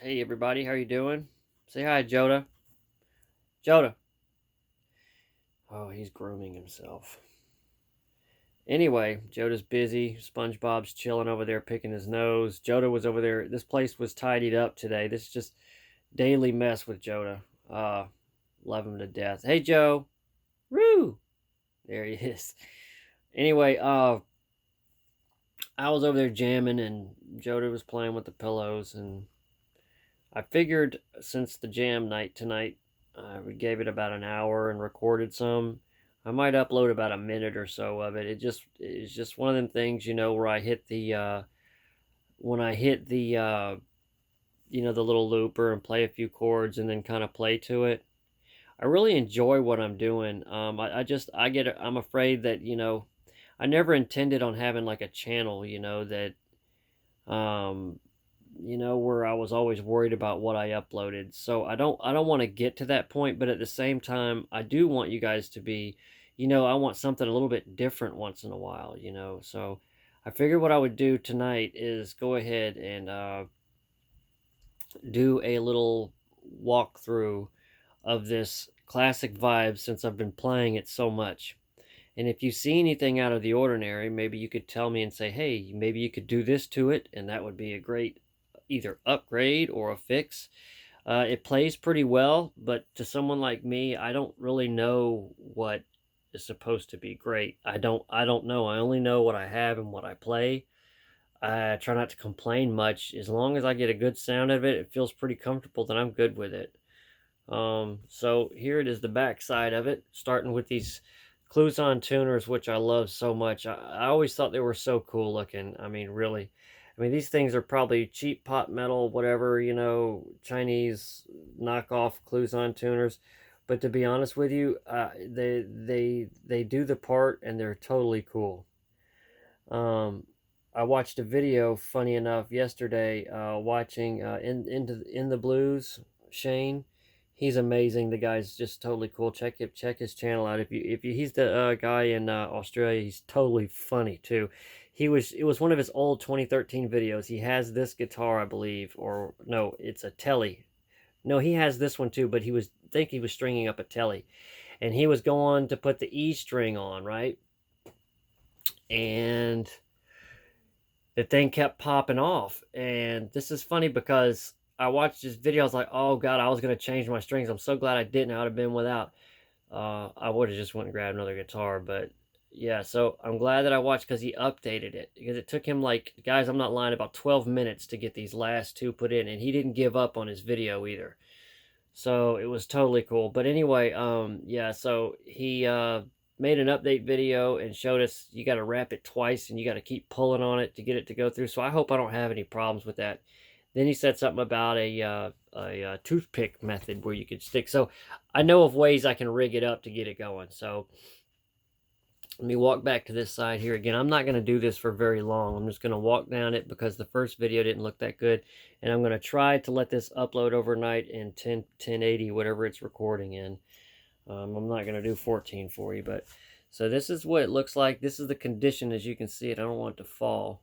Hey everybody, how you doing? Say hi, Joda. Joda. Oh, he's grooming himself. Anyway, Joda's busy. SpongeBob's chilling over there picking his nose. Joda was over there. This place was tidied up today. This is just daily mess with Joda. Uh, Love him to death. Hey Joe. Woo! There he is. Anyway, I was over there jamming and Joda was playing with the pillows and I figured since the jam night tonight, we gave it about an hour and recorded some. I might upload about a minute or so of it. It's just one of them things, where I hit the when I hit the the little looper and play a few chords and then kind of play to it. I really enjoy what I'm doing. I'm afraid that I never intended on having like a channel, that um where I was always worried about what I uploaded. So I don't want to get to that point, but at the same time, I do want you guys to be, I want something a little bit different once in a while, So I figured what I would do tonight is go ahead and do a little walkthrough of this classic vibe since I've been playing it so much. And if you see anything out of the ordinary, maybe you could tell me and say, hey, maybe you could do this to it, and that would be a great either upgrade or a fix. It plays pretty well, but to someone like me, I don't really know what is supposed to be great. I don't know. I only know what I have and what I play. I try not to complain much. As long as I get a good sound of it, it feels pretty comfortable, then I'm good with it. So here it is, the back side of it, starting with these Cluson tuners, which I love so much. I always thought they were so cool looking. I mean, really. I mean, these things are probably cheap pot metal, whatever, Chinese knockoff Cluson tuners. But to be honest with you, they do the part and they're totally cool. Um, I watched a video, funny enough, yesterday, watching in the Blues, Shane. He's amazing. The guy's just totally cool. Check his channel out. If you he's the guy in Australia. He's totally funny too. It was one of his old 2013 videos. He has this guitar, I believe, or no, it's a Telly. No, he has this one too, but he was stringing up a Telly, and he was going to put the E string on, right? And the thing kept popping off. And this is funny because I watched this video. I was like, oh God, I was going to change my strings. I'm so glad I didn't. I would have been without. I would have just went and grabbed another guitar. But yeah, so I'm glad that I watched because he updated it. Because it took him like, guys, I'm not lying, about 12 minutes to get these last two put in. And he didn't give up on his video either. So it was totally cool. But anyway, yeah, so he made an update video and showed us you got to wrap it twice and you got to keep pulling on it to get it to go through. So I hope I don't have any problems with that. Then he said something about a toothpick method where you could stick. So I know of ways I can rig it up to get it going. So let me walk back to this side here again. I'm not going to do this for very long. I'm just going to walk down it because the first video didn't look that good. And I'm going to try to let this upload overnight in 1080, whatever it's recording in. I'm not going to do 14 for you, but so this is what it looks like. This is the condition as you can see it. I don't want it to fall.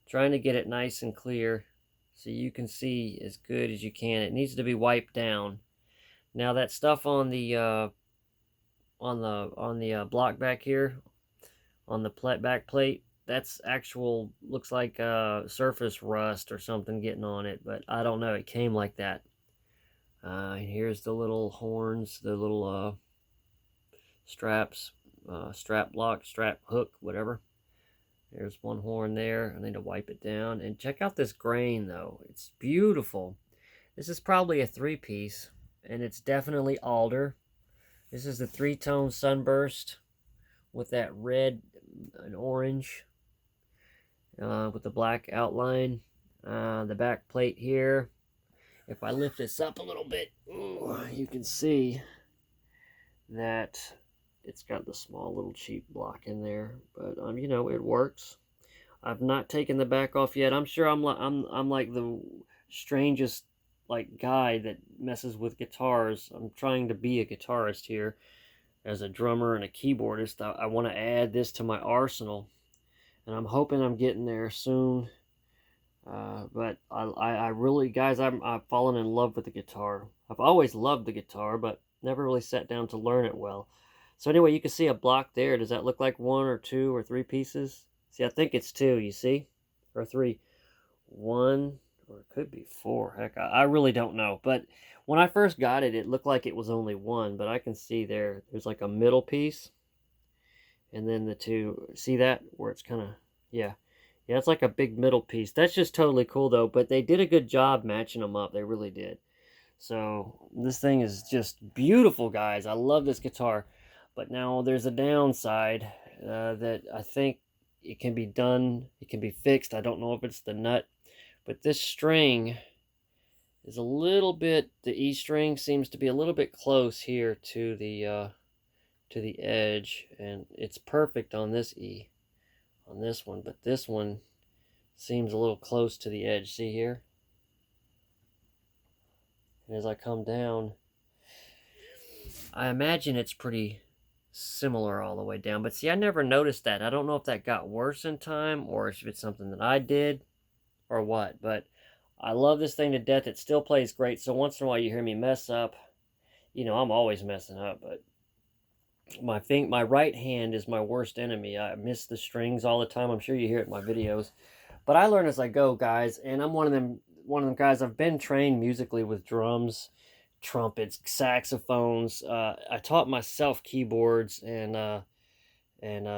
I'm trying to get it nice and clear so you can see as good as you can. It needs to be wiped down. Now that stuff on the block back here, on the back plate, that's actual, looks like surface rust or something getting on it, but I don't know, it came like that. Here's the little horns, the little straps, strap lock, strap hook, whatever. There's one horn there. I need to wipe it down. And check out this grain though, it's beautiful. This is probably a 3-piece, and it's definitely alder. This is the 3-tone sunburst with that red and orange with the black outline. The back plate here, if I lift this up a little bit, you can see that it's got the small little cheap block in there, but it works. I've not taken the back off yet. I'm sure I'm like the strangest like guy that messes with guitars. I'm trying to be a guitarist here as a drummer and a keyboardist. I want to add this to my arsenal, and I'm hoping I'm getting there soon. But I really, guys, I've fallen in love with the guitar. I've always loved the guitar, but never really sat down to learn it well. So anyway, you can see a block there. Does that look like one or two or three pieces? See, I think it's two, you see? Or three. One, or it could be four. Heck, I really don't know. But when I first got it, it looked like it was only one, but I can see there's like a middle piece, and then the two. See that? Where it's kind of, yeah. Yeah, it's like a big middle piece. That's just totally cool, though. But they did a good job matching them up. They really did. So this thing is just beautiful, guys. I love this guitar. But now there's a downside that I think it can be done. It can be fixed. I don't know if it's the nut. But this string is a little bit, the E string seems to be a little bit close here to the edge. And it's perfect on this E, on this one. But this one seems a little close to the edge. See here? And as I come down, I imagine it's pretty similar all the way down. But see, I never noticed that. I don't know if that got worse in time or if it's something that I did or what. But I love this thing to death. It still plays great. So once in a while you hear me mess up. You know, I'm always messing up. But my right hand is my worst enemy. I miss the strings all the time. I'm sure you hear it in my videos. But I learn as I go, guys. And I'm one of them guys. I've been trained musically with drums, trumpets, saxophones. I taught myself keyboards and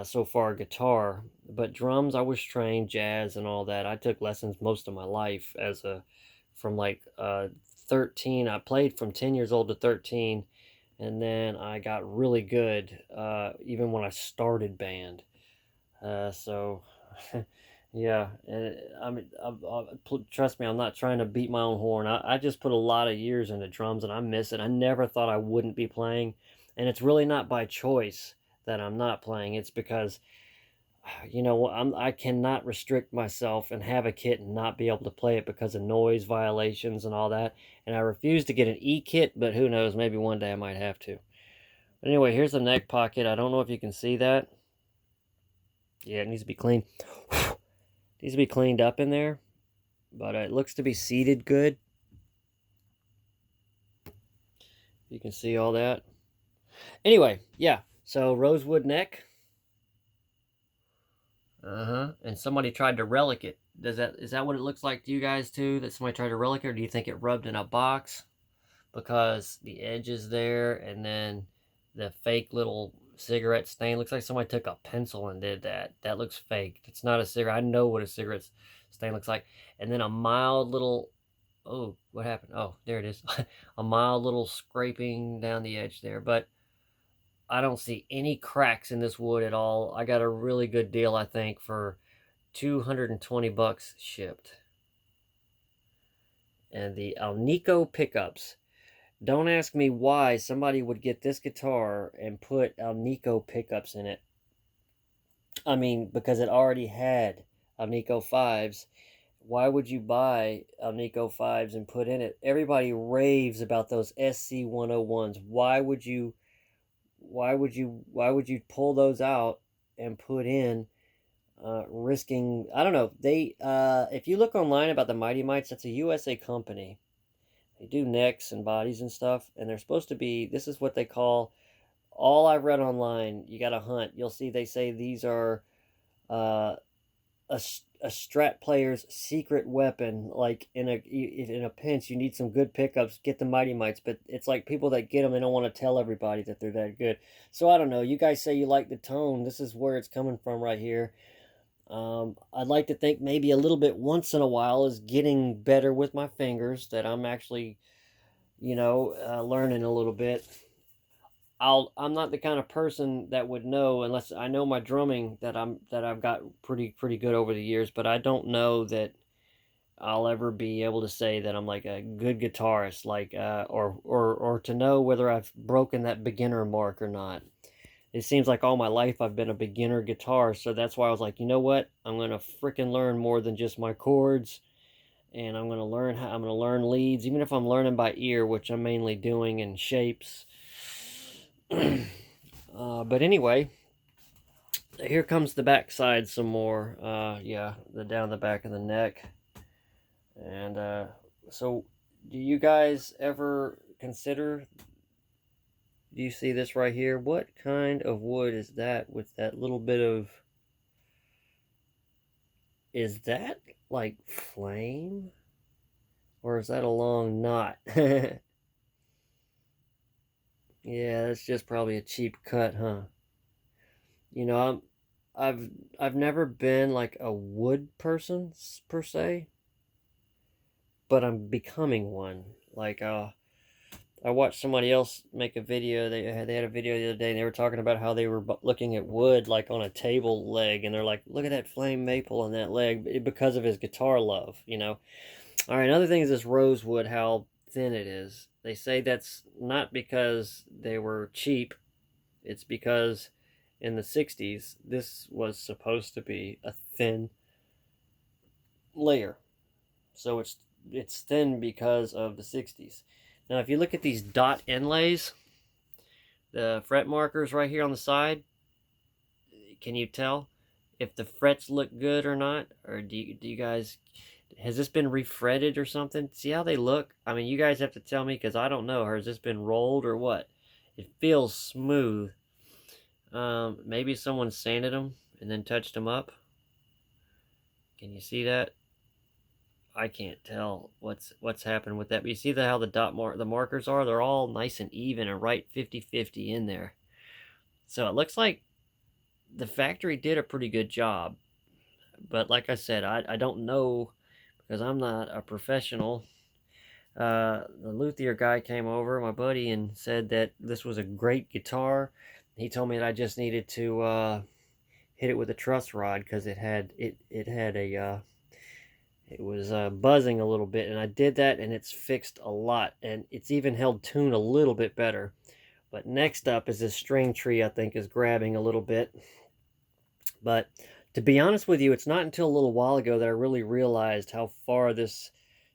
so far guitar, but drums I was trained, jazz and all that. I took lessons most of my life from like 13. I played from 10 years old to 13, and then I got really good even when I started band. So yeah, and I mean, trust me, I'm not trying to beat my own horn. I just put a lot of years into drums, and I miss it. I never thought I wouldn't be playing, and it's really not by choice that I'm not playing. It's because, you know, I cannot restrict myself and have a kit and not be able to play it because of noise violations and all that. And I refuse to get an E kit, but who knows? Maybe one day I might have to. But anyway, here's the neck pocket. I don't know if you can see that. Yeah, it needs to be clean. Needs to be cleaned up in there, but it looks to be seated good. You can see all that. Anyway, yeah. So rosewood neck. And somebody tried to relic it. Is that what it looks like to you guys too? That somebody tried to relic it, or do you think it rubbed in a box because the edge is there, and then the fake little cigarette stain looks like somebody took a pencil and did that. That looks fake. It's not a cigarette. I know what a cigarette stain looks like. And then a mild little, oh, what happened? Oh, there it is. A mild little scraping down the edge there, but I don't see any cracks in this wood at all. I got a really good deal, I think, for 220 bucks shipped. And the Alnico pickups. Don't ask me why somebody would get this guitar and put Alnico pickups in it. I mean, because it already had Alnico 5s. Why would you buy Alnico 5s and put in it? Everybody raves about those SC101s. Why would you pull those out and put in risking, I don't know. They if you look online about the Mighty Mites, that's a USA company. They do necks and bodies and stuff, and they're supposed to be, this is what they call, all I've read online, you gotta hunt, you'll see they say these are a Strat player's secret weapon. Like in a pinch, you need some good pickups, get the Mighty Mites, but it's like people that get them, they don't want to tell everybody that they're that good. So I don't know, you guys say you like the tone, this is where it's coming from right here. I'd like to think maybe a little bit once in a while is getting better with my fingers, that I'm actually, you know, learning a little bit. I'm not the kind of person that would know, unless I know my drumming, that I've got pretty good over the years, but I don't know that I'll ever be able to say that I'm like a good guitarist, like or to know whether I've broken that beginner mark or not. It seems like all my life I've been a beginner guitar, so that's why I was like, you know what? I'm gonna freaking learn more than just my chords, and I'm gonna learn leads, even if I'm learning by ear, which I'm mainly doing, in shapes. But anyway, here comes the back side some more. Yeah, down the back of the neck. And so do you guys ever consider, do you see this right here? What kind of wood is that with that little bit of, is that like flame? Or is that a long knot? Yeah, that's just probably a cheap cut, huh? You know, I've never been like a wood person per se, but I'm becoming one. Like I watched somebody else make a video. They had a video the other day, and they were talking about how they were looking at wood like on a table leg, and they're like, "Look at that flame maple on that leg," because of his guitar love, you know. All right, another thing is this rosewood, how thin it is. They say that's not because they were cheap. It's because in the 60s, this was supposed to be a thin layer. So it's thin because of the 60s. Now, if you look at these dot inlays, the fret markers right here on the side, can you tell if the frets look good or not? Or do you guys, has this been refretted or something? See how they look? I mean, you guys have to tell me because I don't know. Has this been rolled or what? It feels smooth. Maybe someone sanded them and then touched them up. Can you see that? I can't tell what's happened with that. But you see how the markers are? They're all nice and even and right 50-50 in there. So it looks like the factory did a pretty good job. But like I said, I don't know because I'm not a professional. The luthier guy came over, my buddy, and said that this was a great guitar. He told me that I just needed to hit it with a truss rod because it had a it was buzzing a little bit, and I did that, and it's fixed a lot, and it's even held tune a little bit better. But next up is this string tree. I think is grabbing a little bit. But to be honest with you, it's not until a little while ago that I really realized how far this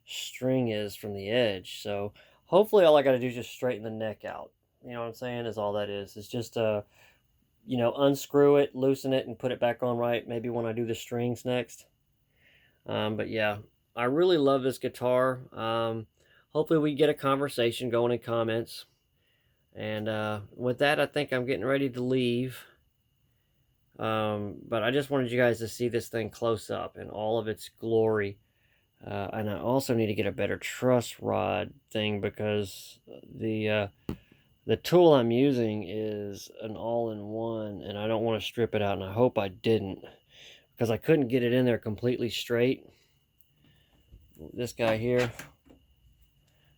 string is from the edge. So hopefully all I got to do is just straighten the neck out. You know what I'm saying? Is all that is. It's just you know, unscrew it, loosen it, and put it back on right. Maybe when I do the strings next. But yeah, I really love this guitar. Hopefully we get a conversation going in comments. And with that, I think I'm getting ready to leave. But I just wanted you guys to see this thing close up in all of its glory. And I also need to get a better truss rod thing because the tool I'm using is an all-in-one, and I don't want to strip it out, and I hope I didn't because I couldn't get it in there completely straight. This guy here,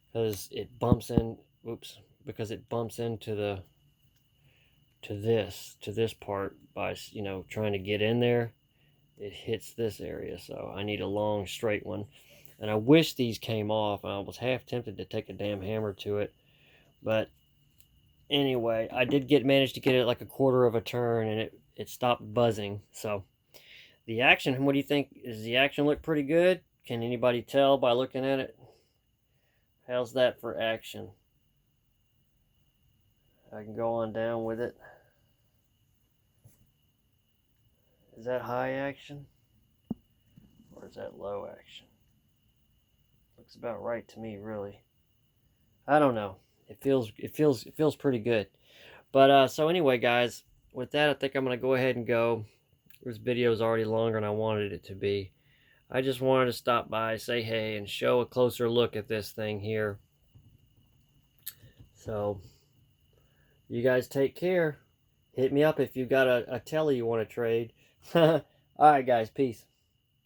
because it bumps in, oops, because it bumps into this part by, you know, trying to get in there. It hits this area, so I need a long straight one. And I wish these came off. I was half tempted to take a damn hammer to it, but anyway, I did manage to get it like a quarter of a turn, and it stopped buzzing. So the action, what do you think? Does the action look pretty good? Can anybody tell by looking at it? How's that for action? I can go on down with it. Is that high action? Or is that low action? Looks about right to me, really. I don't know. It feels pretty good. But so anyway, guys, with that, I think I'm gonna go ahead and go. This video is already longer than I wanted it to be. I just wanted to stop by, say hey, and show a closer look at this thing here. So, you guys take care. Hit me up if you got a telly you want to trade. Alright, guys. Peace.